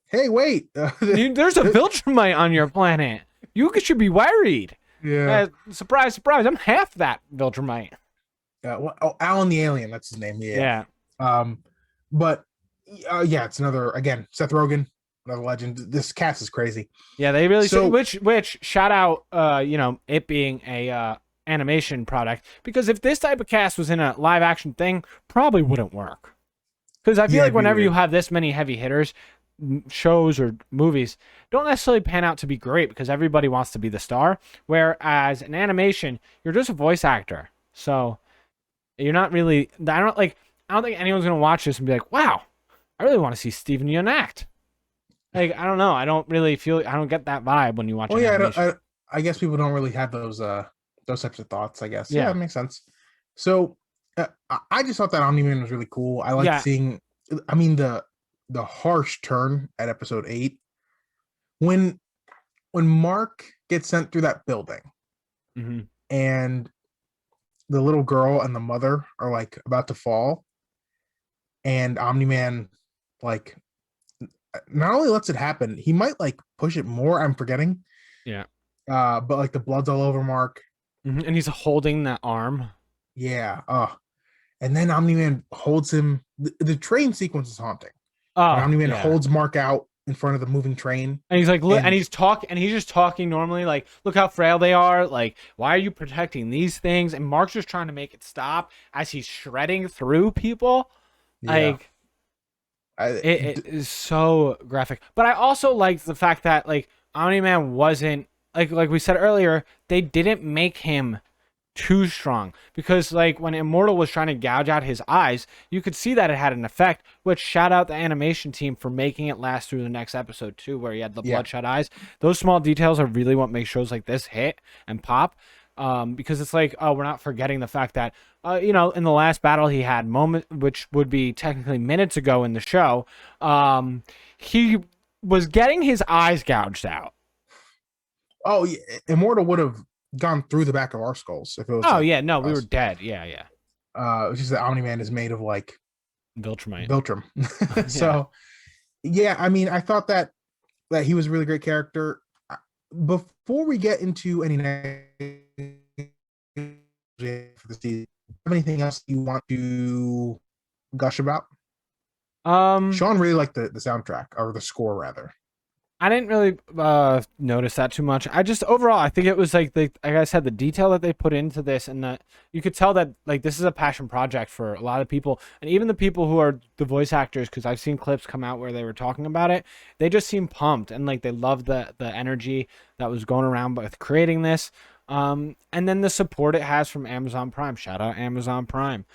Hey, wait! There's a Viltrumite on your planet. You should be worried. Yeah. Surprise, surprise! I'm half that Viltrumite. Alan the Alien. That's his name. Yeah. But yeah, it's another, again, Seth Rogen, another legend. This cast is crazy. Yeah, they really. Which shout out, it being a animation product, because if this type of cast was in a live action thing, probably wouldn't work. Because I feel like whenever you have this many heavy hitters, shows or movies don't necessarily pan out to be great because everybody wants to be the star. Whereas in animation, you're just a voice actor, so you're not really. I don't think anyone's gonna watch this and be like, "Wow, I really want to see Steven Yeun act." Like, I don't know. I don't get that vibe when you watch. Well, animation. I guess people don't really have those types of thoughts. I guess. Yeah, that makes sense. So. I just thought that Omni Man was really cool. I like seeing. I mean, the harsh turn at episode 8 when Mark gets sent through that building, and the little girl and the mother are like about to fall, and Omni Man like not only lets it happen, he might like push it more. I'm forgetting. Yeah. But like the blood's all over Mark, and he's holding that arm. Yeah. And then Omni Man holds him. The train sequence is haunting. Omni Man holds Mark out in front of the moving train, and he's like, look, and he's just talking normally, like, look how frail they are. Like, why are you protecting these things? And Mark's just trying to make it stop as he's shredding through people. Yeah. Like, it is so graphic. But I also liked the fact that like Omni Man wasn't like we said earlier, they didn't make him too strong, because like when Immortal was trying to gouge out his eyes, you could see that it had an effect, which shout out the animation team for making it last through the next episode too, where he had the bloodshot eyes. Those small details are really what make shows like this hit and pop, because it's like, oh, we're not forgetting the fact that in the last battle he had which would be technically minutes ago in the show, he was getting his eyes gouged out. Oh yeah, Immortal would have gone through the back of our skulls if it was. Oh yeah, no, we were dead. Yeah. It's just that Omni Man is made of like Viltrum. So yeah, I mean, I thought that he was a really great character. Before we get into any for the season, have anything else you want to gush about? Sean really liked the soundtrack, or the score rather. I didn't really notice that too much. I just overall, I think it was like I said, the detail that they put into this, and that you could tell that like this is a passion project for a lot of people, and even the people who are the voice actors, because I've seen clips come out where they were talking about it. They just seem pumped, and like they love the energy that was going around with creating this. And then the support it has from Amazon Prime. Shout out Amazon Prime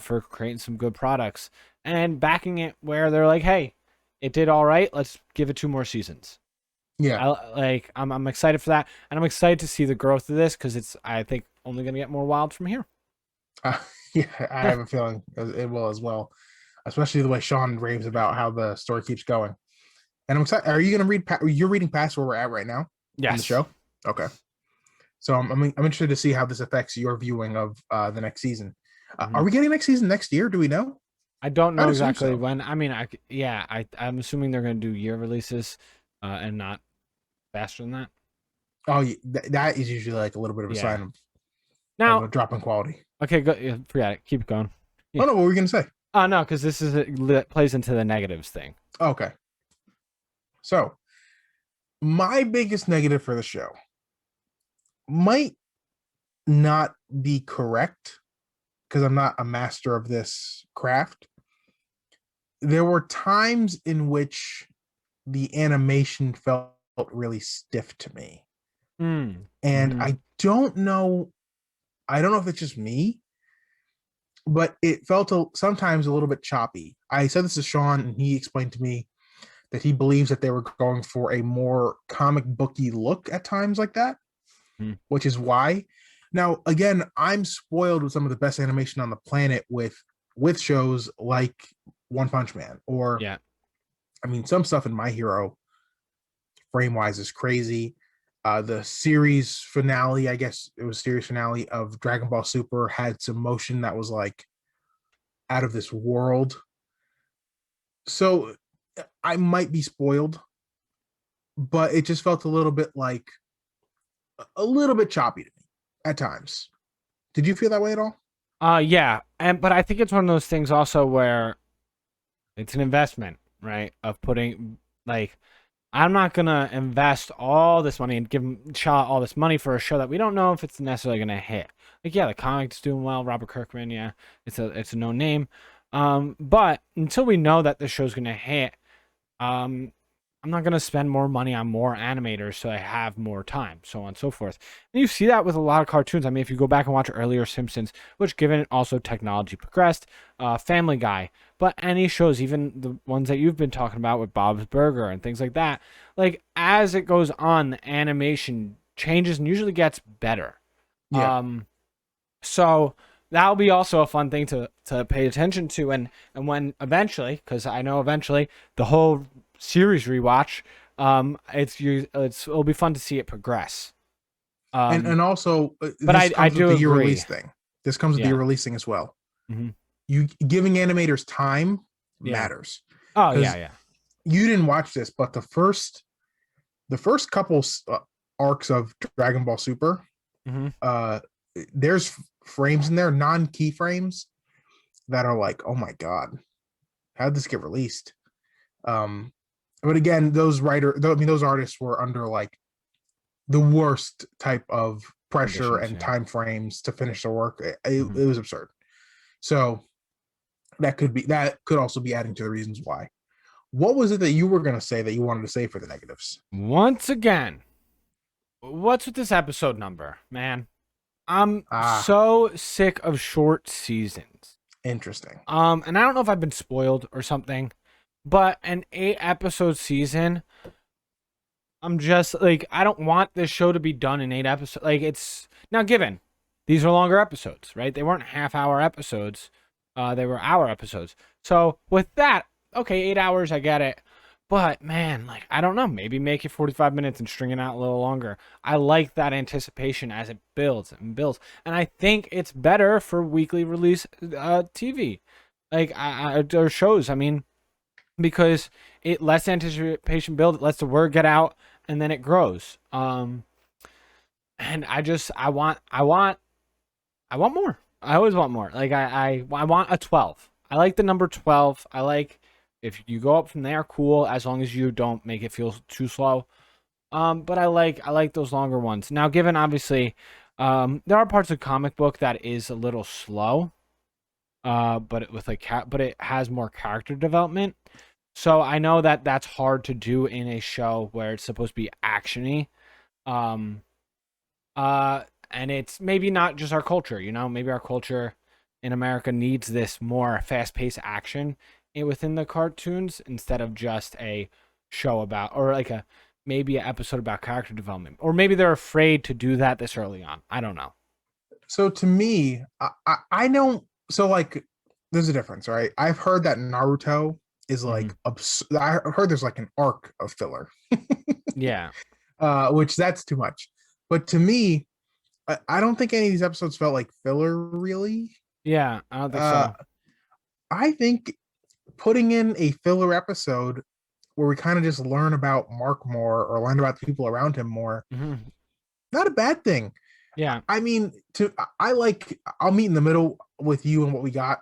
for creating some good products and backing it, where they're like, hey, it did all right. Let's give it 2 more seasons. Yeah. I'm excited for that, and I'm excited to see the growth of this because it's, I think, only going to get more wild from here. Uh, yeah, I have a feeling it will as well, especially the way Sean raves about how the story keeps going. And I'm excited. Are you going to read? You're reading past where we're at right now in the Yes. show. Okay. So I'm interested to see how this affects your viewing of the next season. Are we getting next season next year? Do we know? I don't know I'd assume exactly so. when. I mean, I'm assuming they're going to do year releases, and not faster than that. Oh, yeah, that is usually like a little bit of a Yeah. sign of Now, a drop in quality. okay, go. Yeah, forget it. Keep it going. Oh Yeah. no, what were we gonna say? Oh no, because this is plays into the negatives thing. Okay. So my biggest negative for the show might not be correct because I'm not a master of this craft. There were times in which the animation felt really stiff to me. And I don't know if it's just me, but it felt sometimes a little bit choppy. I said this to Sean, and he explained to me that he believes that they were going for a more comic booky look at times like that, which is why. Now, again, I'm spoiled with some of the best animation on the planet with shows like One Punch Man, or Yeah. I mean, some stuff in My Hero frame wise is crazy. The series finale, I guess it was series finale of Dragon Ball Super, had some motion that was like out of this world. So I might be spoiled, but it just felt a little bit like a little bit choppy to me at times. Did you feel that way at all? Yeah, but I think it's one of those things also where it's an investment, right? Of putting, like, I'm not gonna invest all this money and give Shaw all this money for a show that we don't know if it's necessarily gonna hit. Like, yeah, the comic's doing well. Robert Kirkman, yeah, it's a known name. But until we know that the show's gonna hit, um, I'm not going to spend more money on more animators so I have more time, so on and so forth. And you see that with a lot of cartoons. I mean, if you go back and watch earlier Simpsons, which given also technology progressed, Family Guy, but any shows, even the ones that you've been talking about with Bob's Burger and things like that, like as it goes on, the animation changes and usually gets better. Yeah. So that'll be also a fun thing to pay attention to, and when eventually, because I know eventually the whole series rewatch, it'll be fun to see it progress. And also But this I comes with do the year agree. release thing. This comes with the Yeah. year releasing as well. Mm-hmm. You giving animators time Yeah. matters. Oh yeah. You didn't watch this, but the first couple arcs of Dragon Ball Super, there's frames in there, non-key frames, that are like, oh my god, how did this get released? But again, those artists were under like the worst type of pressure and time frames to finish their work. It was absurd. So that could also be adding to the reasons why. What was it that you were going to say that you wanted to say for the negatives? Once again, what's with this episode number, man? I'm so sick of short seasons. Interesting. And I don't know if I've been spoiled or something, but an 8-episode season, I'm just like, I don't want this show to be done in 8 episodes. Like, it's now, given these are longer episodes, right? They weren't half-hour episodes. They were hour episodes. So with that, okay, 8 hours, I get it. But man, like, I don't know, maybe make it 45 minutes and string it out a little longer. I like that anticipation as it builds and builds. And I think it's better for weekly release TV. Like, or shows, I mean, because it lets anticipation build, it lets the word get out, and then it grows. And I want more. I always want more. Like, I want a 12. I like the number 12. I like, if you go up from there, cool, as long as you don't make it feel too slow. But I like those longer ones. Now, given obviously, there are parts of comic book that is a little slow. But it has more character development. So I know that that's hard to do in a show where it's supposed to be actiony. And it's maybe not just our culture, maybe our culture in America needs this more fast-paced action within the cartoons instead of just a show about, or like a maybe an episode about character development, or maybe they're afraid to do that this early on. I don't know. So to me, I don't. So like, there's a difference, right? I've heard that Naruto is Hmm. like I heard there's like an arc of filler, Yeah, which that's too much. But to me, I don't think any of these episodes felt like filler, really. yeah, I don't think Uh, so. I think putting in a filler episode where we kind of just learn about Mark more or learn about the people around him more, Hmm. not a bad thing. Yeah, I mean, I like I'll meet in the middle with you and what we got.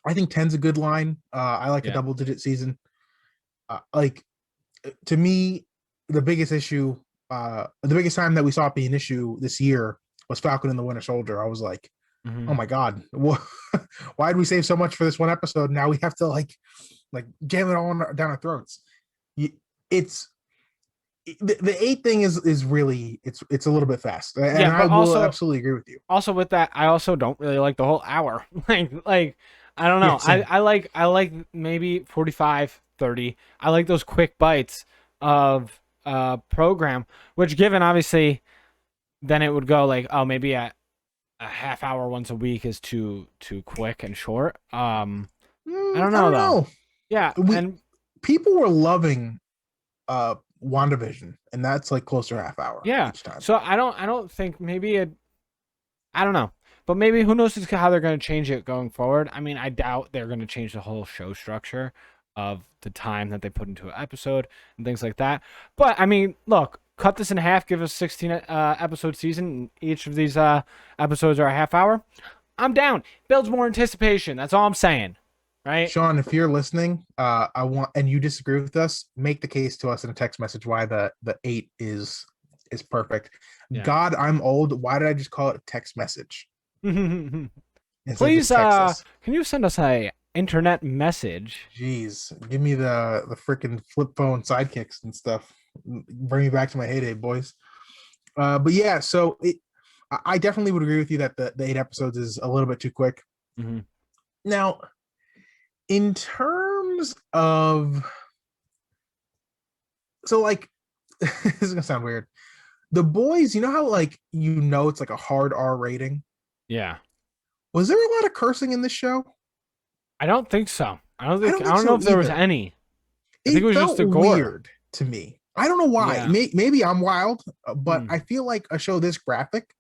I think 10's a good line. I like a yeah, double digit season. Like to me, the biggest issue, the biggest time that we saw it be an issue this year was Falcon and the Winter Soldier. I was like, oh hmm, my god, why did we save so much for this one episode? Now we have to like jam it all down our throats. It's the eight thing is really it's a little bit fast, and yeah. I But will also, absolutely agree with you. also with that, I also don't really like the whole hour. Like I don't Yeah, know. same. I like maybe 45, 30. I like those quick bites of program, which given obviously then it would go like, oh, maybe a half hour once a week is too quick and short. I don't I know don't though. know. Yeah, We and people were loving WandaVision, and that's like close to a half hour yeah. each time. So I don't think maybe it. I don't know. But maybe who knows how they're going to change it going forward. I mean, I doubt they're going to change the whole show structure of the time that they put into an episode and things like that. But I mean, look, cut this in half, give us 16 episode season. Each of these episodes are a half hour. I'm down. Builds more anticipation. That's all I'm saying. Right? Sean, if you're listening, I want and you disagree with us, make the case to us in a text message why the eight is perfect. Yeah. God, I'm old. Why did I just call it a text message instead of Please just text us? can you send us a internet message? Jeez, give me the freaking flip phone sidekicks and stuff. Bring me back to my heyday, boys. But yeah, so I definitely would agree with you that the eight episodes is a little bit too quick. Hmm. Now, in terms of so like this is gonna sound weird. The boys, you know how like it's like a hard R rating? Yeah. Was there a lot of cursing in this show? I don't think so. I don't I think don't know so if there was either. any. I think it It was just felt the gore. weird to me. I don't know why. Yeah. Maybe I'm wild, but Mm. I feel like a show this graphic,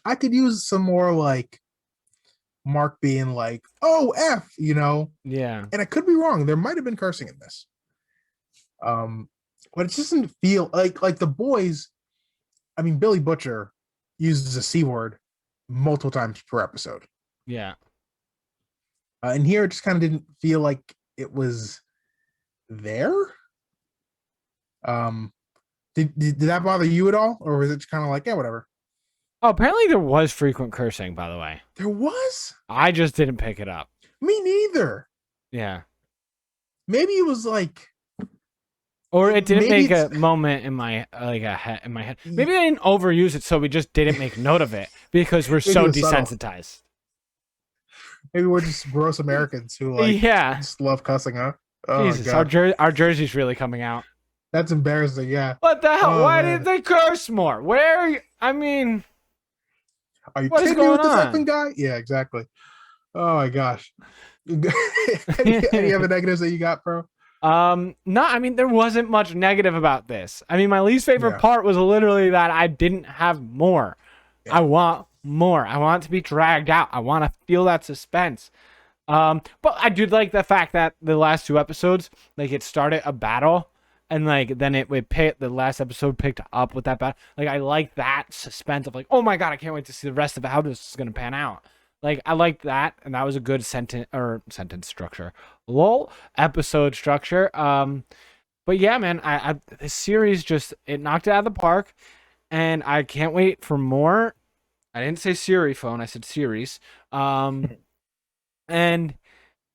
I could use some more like Mark being like, "Oh f," Yeah. and I could be wrong. There might have been cursing in this, but it just didn't feel like the boys. I mean, Billy Butcher uses a c word multiple times per episode, Yeah. and here it just kind of didn't feel like it was there. Um, did that bother you at all, or was it kind of like, yeah, whatever? Oh, apparently there was frequent cursing, by the way. There was I just didn't pick it up. me neither. Yeah. Maybe it was like Or it didn't maybe make it's a moment in my in my head. Maybe I didn't overuse it, so we just didn't make note of it because we're maybe it so was subtle. desensitized. Maybe we're just gross Americans who like Yeah. just love cussing, huh? Oh my Jesus, our god, our jersey's really coming out. that's embarrassing. Yeah. What the hell? Oh Why man, did they curse more? Where? I mean, are you what is kidding me going with this effing on? guy? Yeah, exactly. Oh my gosh. any other negatives that you got, bro? No, I mean there wasn't much negative about this. I mean, my least favorite Yeah, part was literally that I didn't have more. I yeah. want more. I want it to be dragged out. I want to feel that suspense. But I did like the fact that the last two episodes, like it started a battle, and like then it would pick the last episode picked up with that battle. Like I like that suspense of like, oh my god, I can't wait to see the rest of how this is gonna pan out. Like I like that, and that was a good sentence structure. Lol, episode structure. But yeah, man, I this series just it knocked it out of the park, and I can't wait for more. I didn't say Siri phone, I said series. And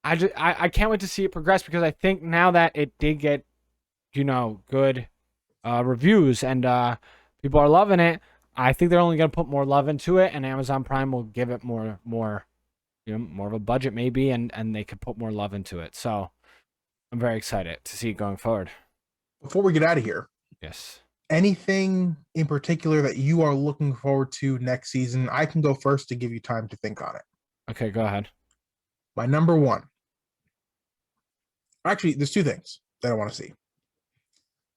I can't wait to see it progress because I think now that it did get good reviews and people are loving it, I think they're only gonna put more love into it, and Amazon Prime will give it more more of a budget maybe, and they could put more love into it. So I'm very excited to see it going forward. Before we get out of here, Yes. anything in particular that you are looking forward to next season? I can go first to give you time to think on it. Okay, go ahead. My number one. Actually, there's two things that I want to see.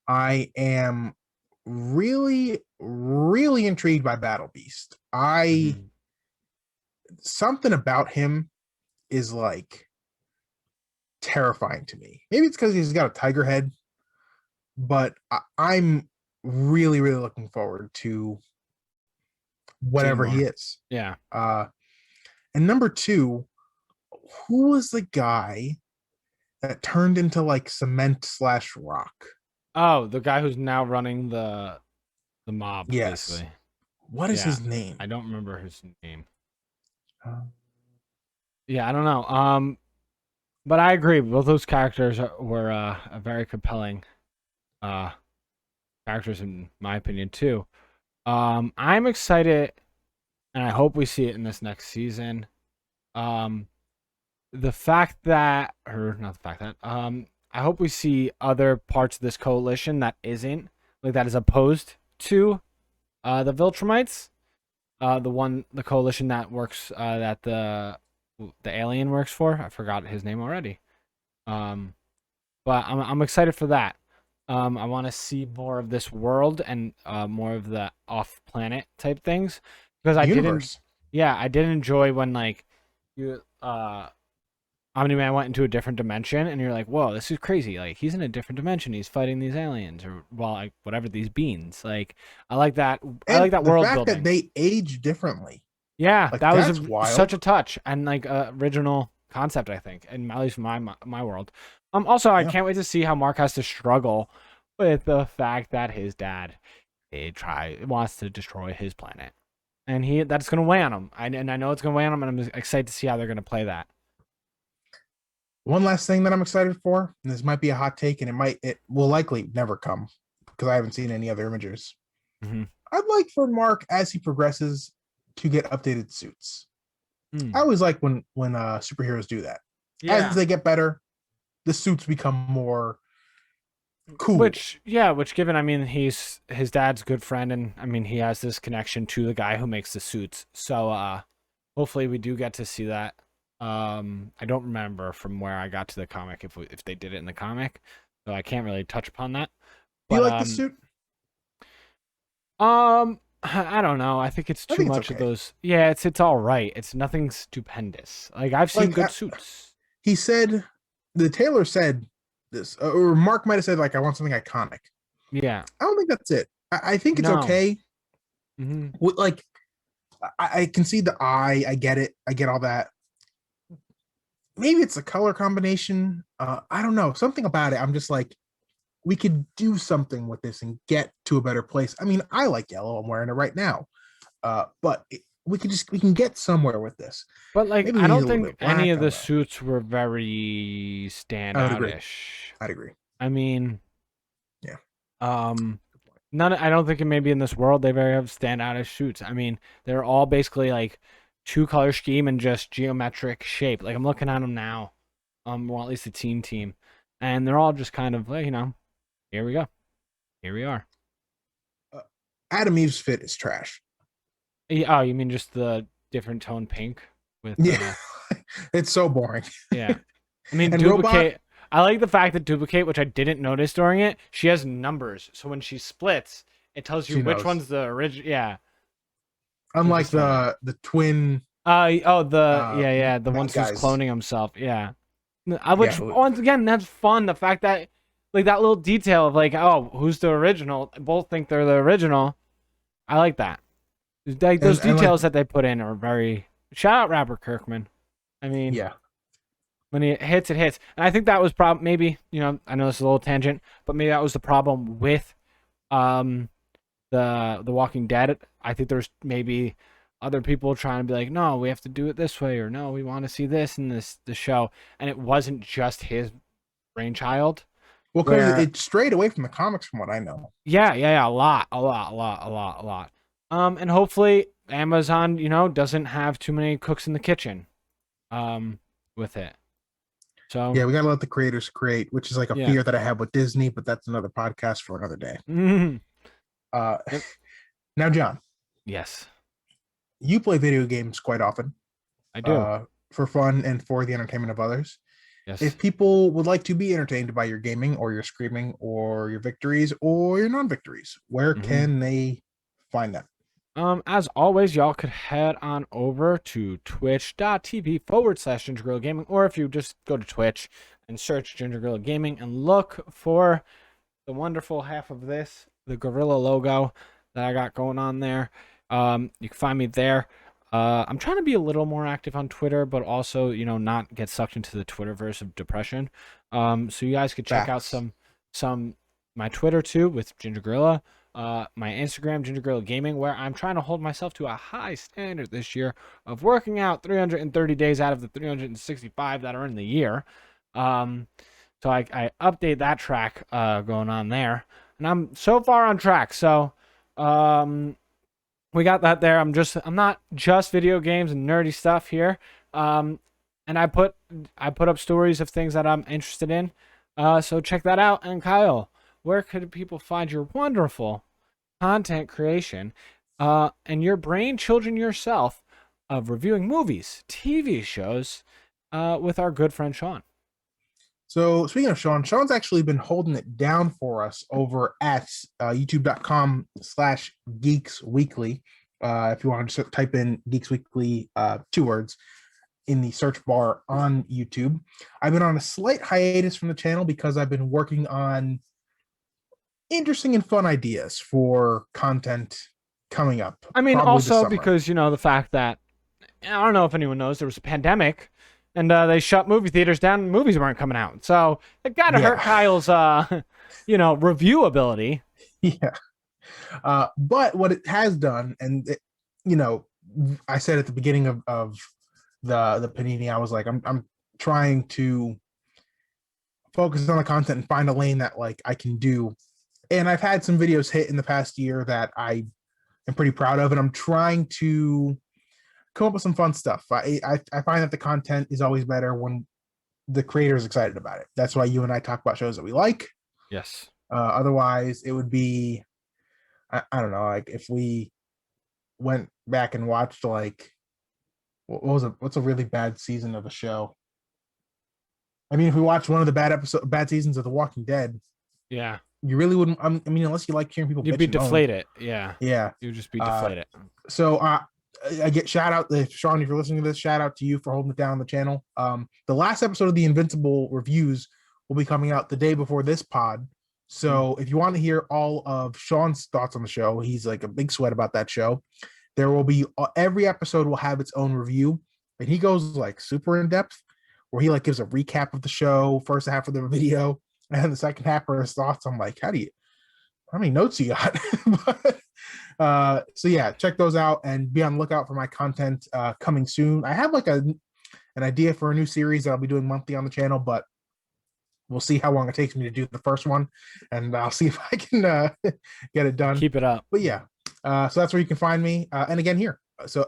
I am really, really intrigued by Battle Beast. Something about him is like terrifying to me. Maybe it's because he's got a tiger head, but I'm really, really looking forward to whatever he is. Yeah. And number two, who was the guy that turned into like cement/rock? Oh, the guy who's now running the mob, Yes. basically. What is his name? I don't remember his name. Uh, Yeah, I don't know. But I agree. Both those characters were very compelling characters in my opinion too. I'm excited, and I hope we see it in this next season. The fact that, or not the fact that, I hope we see other parts of this coalition that isn't like that is opposed to the Viltrumites. The coalition that works that the alien works for. I forgot his name already. But I'm excited for that. I want to see more of this world and more of the off-planet type things because I did enjoy when like you Omni Man went into a different dimension and you're like, whoa, this is crazy. Like he's in a different dimension. He's fighting these aliens or like whatever these beings. Like I like that. I like that world building. The fact that they age differently. Yeah, like, that was such a touch and like original concept, I think, and at least my world. Also, I can't wait to see how Mark has to struggle with the fact that his dad wants to destroy his planet, and that's gonna weigh on him. I know it's gonna weigh on him, and I'm excited to see how they're gonna play that. One last thing that I'm excited for, and this might be a hot take, and it will likely never come because I haven't seen any other images. Mm-hmm. I'd like for Mark, as he progresses, to get updated suits. I always like when superheroes do that. As they get better, the suits become more cool. Which given, I mean, he's his dad's good friend, and I mean, he has this connection to the guy who makes the suits. So hopefully we do get to see that. I don't remember from where I got to the comic if they did it in the comic, so I can't really touch upon that. Do you like the suit? I don't know. I think it's too much of those. Yeah, it's all right. It's nothing stupendous. Like I've seen good suits. He said, the tailor said this, or Mark might have said like, I want something iconic. Yeah, I don't think that's it. I think it's okay. Mm-hmm. Like, I can see the eye. I get it. I get all that. Maybe it's a color combination. I don't know. Something about it. I'm just like, we could do something with this and get to a better place. I mean, I like yellow. I'm wearing it right now. But we can get somewhere with this. But like, I don't think any of the suits were very standoutish. I'd agree. I mean, yeah. None. I don't think it may be in this world they very have standoutish suits. I mean, they're all basically like two color scheme and just geometric shape. Like I'm looking at them now, well at least the team, and they're all just kind of like, here we go, here we are. Adam Eve's fit is trash. Oh, you mean just the different tone pink with? Yeah, it's so boring. Yeah, I mean Duplicate. I like the fact that Duplicate, which I didn't notice during it, she has numbers, so when she splits, it tells you which one's the original. Yeah. Unlike the twin. The one who's cloning himself. Yeah. Which once again, that's fun. The fact that like that little detail of like, oh, who's the original? Both think they're the original. I like that. Like those details that they put in are very. Shout out Robert Kirkman. I mean, yeah. When it hits, it hits, and I think that was maybe I know this is a little tangent, but maybe that was the problem with the Walking Dead. I think there's maybe other people trying to be like, no, we have to do it this way, or no, we want to see this in the show, and it wasn't just his brainchild. Well, because it strayed away from the comics, from what I know. Yeah, a lot. And hopefully Amazon, doesn't have too many cooks in the kitchen. with it. So Yeah, we gotta let the creators create, which is like a yeah. fear that I have with Disney, but that's another podcast for another day. Uh, Yep. now, John, Yes, you play video games quite often, I do. uh, for fun and for the entertainment of others. Yes. If people would like to be entertained by your gaming or your screaming or your victories or your non-victories, where Mm-hmm. can they find that? As always, y'all could head on over to twitch.tv/Ginger Gorilla Gaming, or if you just go to Twitch and search Ginger Gorilla Gaming and look for the wonderful half of this, the gorilla logo that I got going on there. You can find me there. I'm trying to be a little more active on Twitter, but also, not get sucked into the Twitterverse of depression. So you guys could check out Facts. some my Twitter too with Ginger Gorilla. My Instagram, Ginger Gorilla Gaming, where I'm trying to hold myself to a high standard this year of working out 330 days out of the 365 that are in the year. So I update that track going on there, and I'm so far on track. So we got that there. I'm not just video games and nerdy stuff here. And I put up stories of things that I'm interested in. So check that out. And Kyle, where could people find your wonderful content creation and your brainchildren yourself of reviewing movies, TV shows with our good friend Sean? So speaking of Sean, Sean's actually been holding it down for us over at youtube.com/Geeks Weekly. If you want to just type in Geeks Weekly, 2 words, in the search bar on YouTube. I've been on a slight hiatus from the channel because I've been working on interesting and fun ideas for content coming up. I mean, Probably this also summer. because, the fact that, I don't know if anyone knows, there was a pandemic and they shut movie theaters down and movies weren't coming out. So it got to hurt Kyle's, review ability. Yeah. But what it has done, and I said at the beginning of the Panini, I was like, I'm trying to focus on the content and find a lane that like I can do. And I've had some videos hit in the past year that I am pretty proud of, and I'm trying to come up with some fun stuff. I find that the content is always better when the creator is excited about it. That's why you and I talk about shows that we like. Yes. Otherwise, it would be, I don't know, like if we went back and watched like what's a really bad season of a show. I mean, if we watched one of the bad seasons of The Walking Dead, Yeah. you really wouldn't. I mean, unless you like hearing people. You'd be deflated. Yeah. Yeah. You'd just be deflated. So I get shout out if Sean, if you're listening to this, shout out to you for holding it down on the channel. The last episode of the Invincible reviews will be coming out the day before this pod. So if you want to hear all of Sean's thoughts on the show, he's like a big sweat about that show. There will be every episode will have its own review, and he goes like super in depth, where he like gives a recap of the show, first half of the video, and the second half are his thoughts. I'm like, how many notes you got? So yeah, check those out and be on the lookout for my content coming soon. I have like an idea for a new series that I'll be doing monthly on the channel, but we'll see how long it takes me to do the first one, and I'll see if I can get it done. Keep it up. But yeah, so that's where you can find me. And again, here.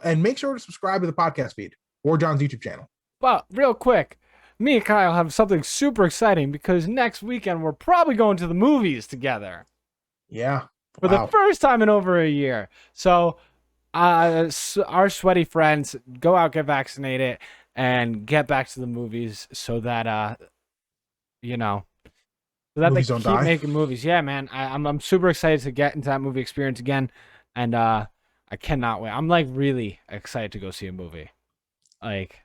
And make sure to subscribe to the podcast feed or John's YouTube channel. Well, real quick, me and Kyle have something super exciting because next weekend we're probably going to the movies together. Yeah. For the first time in over a year. So our sweaty friends, go out, get vaccinated, and get back to the movies so that, so that Movies they don't keep die. making movies. Yeah, man. I'm super excited to get into that movie experience again. And I cannot wait. I'm like really excited to go see a movie. Like,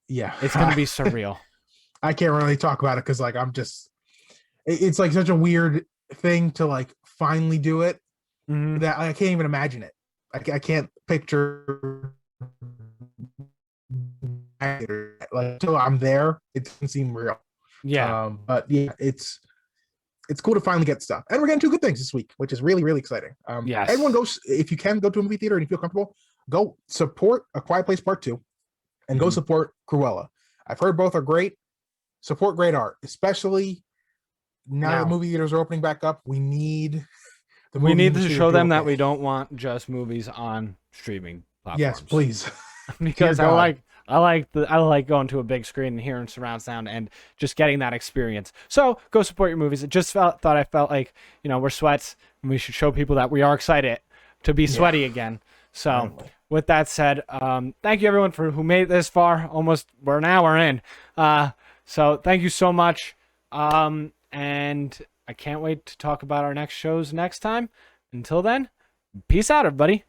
yeah, it's going to be surreal. I can't really talk about it because like it's like such a weird thing to like finally do it that I can't even imagine it. I can't picture like until I'm there. It doesn't seem real. Yeah. But yeah, it's cool to finally get stuff, and we're getting 2 good things this week, which is really, really exciting. Yes. Everyone goes, if you can go to a movie theater and you feel comfortable, go support A Quiet Place Part 2 and go support Cruella. I've heard both are great. Support great art, especially now that movie theaters are opening back up. We need to show them that we don't want just movies on streaming platforms. Yes, please. Because I I like going to a big screen and hearing surround sound and just getting that experience. So go support your movies. It just thought I felt like, we're sweats and we should show people that we are excited to be sweaty again. So with that said, thank you everyone who made it this far. Almost we're an hour in. So thank you so much. And I can't wait to talk about our next shows next time. Until then, peace out, everybody.